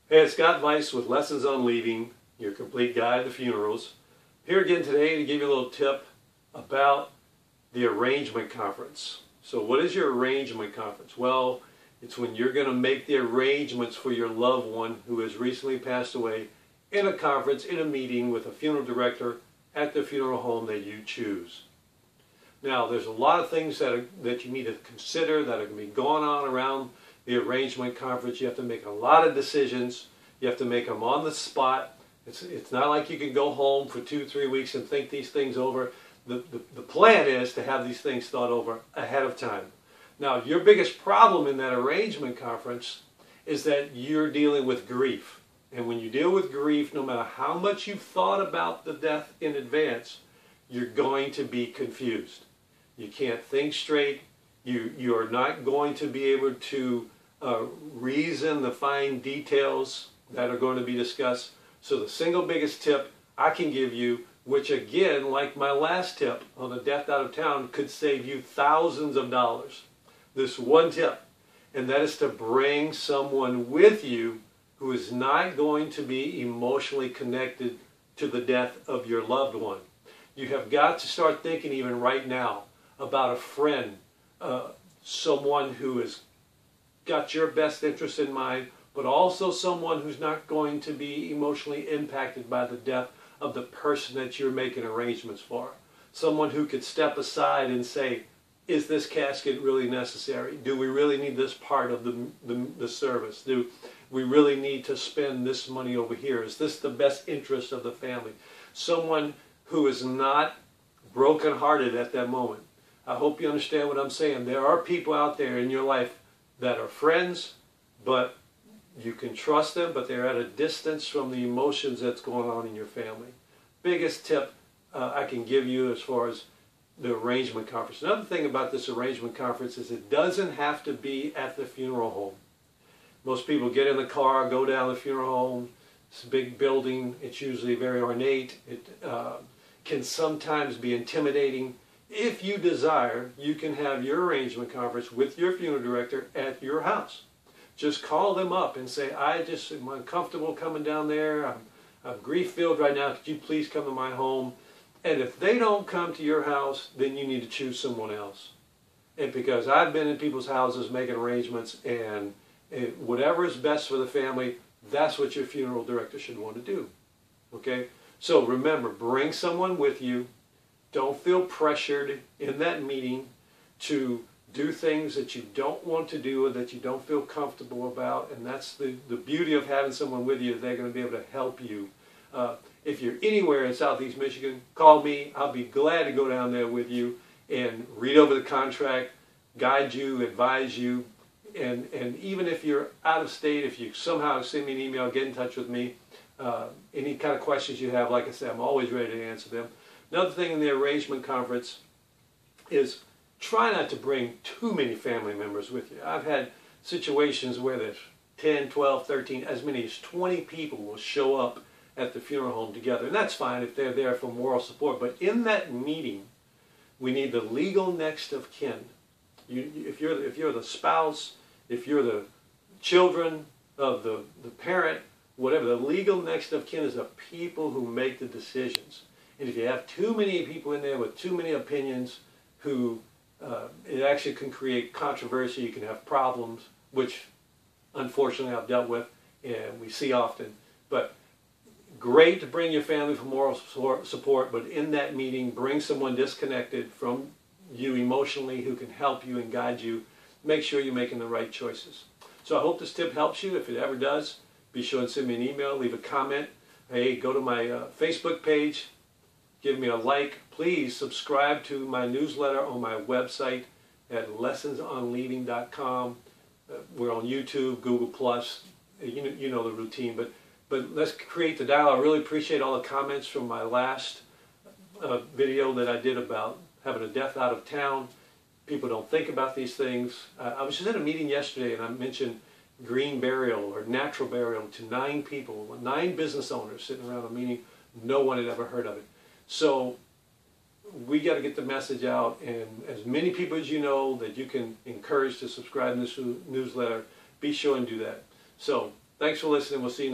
Hey, it's Scott Weiss with Lessons on Leaving, your complete guide to funerals. Here again today to give you a little tip about the arrangement conference. So what is your arrangement conference? Well, it's when you're going to make the arrangements for your loved one who has recently passed away in a conference, in a meeting with a funeral director at the funeral home that you choose. Now, there's a lot of things that you need to consider that are going to be going on around the arrangement conference. You have to make a lot of decisions. You have to make them on the spot. It's not like you can go home for 2-3 weeks and think these things over. The plan is to have these things thought over ahead of time. Now, your biggest problem in that arrangement conference is that you're dealing with grief. And when you deal with grief, no matter how much you've thought about the death in advance, you're going to be confused. You can't think straight. You are not going to be able to reason the fine details that are going to be discussed. So the single biggest tip I can give you, which again, like my last tip on the death out of town, could save you thousands of dollars. This one tip, and that is to bring someone with you who is not going to be emotionally connected to the death of your loved one. You have got to start thinking even right now about a friend, someone who has got your best interest in mind, but also someone who's not going to be emotionally impacted by the death of the person that you're making arrangements for. Someone who could step aside and say, is this casket really necessary? Do we really need this part of the service? Do we really need to spend this money over here? Is this the best interest of the family? Someone who is not brokenhearted at that moment. I hope you understand what I'm saying. There are people out there in your life that are friends, but you can trust them, but they're at a distance from the emotions that's going on in your family. Biggest tip I can give you as far as the arrangement conference. Another thing about this arrangement conference is it doesn't have to be at the funeral home. Most people get in the car, go down the funeral home. It's a big building. It's usually very ornate. It can sometimes be intimidating. If you desire, you can have your arrangement conference with your funeral director at your house. Just call them up and say, I'm uncomfortable coming down there. I'm grief-filled right now. Could you please come to my home? And if they don't come to your house, then you need to choose someone else. And because I've been in people's houses making arrangements, and whatever is best for the family, that's what your funeral director should want to do. Okay? So remember, bring someone with you. Don't feel pressured in that meeting to do things that you don't want to do or that you don't feel comfortable about. And that's the beauty of having someone with you. They're going to be able to help you. If you're anywhere in Southeast Michigan, call me. I'll be glad to go down there with you and read over the contract, guide you, advise you. And even if you're out of state, if you somehow send me an email, get in touch with me. Any kind of questions you have, like I said, I'm always ready to answer them. Another thing in the arrangement conference is try not to bring too many family members with you. I've had situations where there's 10, 12, 13, as many as 20 people will show up at the funeral home together. And that's fine if they're there for moral support. But in that meeting, we need the legal next of kin. If you're the spouse, if you're the children of the parent, whatever, the legal next of kin is the people who make the decisions. And if you have too many people in there with too many opinions, it actually can create controversy. You can have problems, which unfortunately I've dealt with and we see often. But great to bring your family for moral support, but in that meeting, bring someone disconnected from you emotionally who can help you and guide you. Make sure you're making the right choices. So I hope this tip helps you. If it ever does, be sure and send me an email, leave a comment. Hey, go to my Facebook page. Give me a like. Please subscribe to my newsletter on my website at lessonsonleaving.com. We're on YouTube, Google+. You know the routine. But let's create the dialogue. I really appreciate all the comments from my last video that I did about having a death out of town. People don't think about these things. I was just at a meeting yesterday and I mentioned green burial or natural burial to 9 people, 9 business owners sitting around a meeting. No one had ever heard of it. So we got to get the message out, and as many people as you know that you can encourage to subscribe to this newsletter, be sure and do that. So Thanks for listening. We'll see you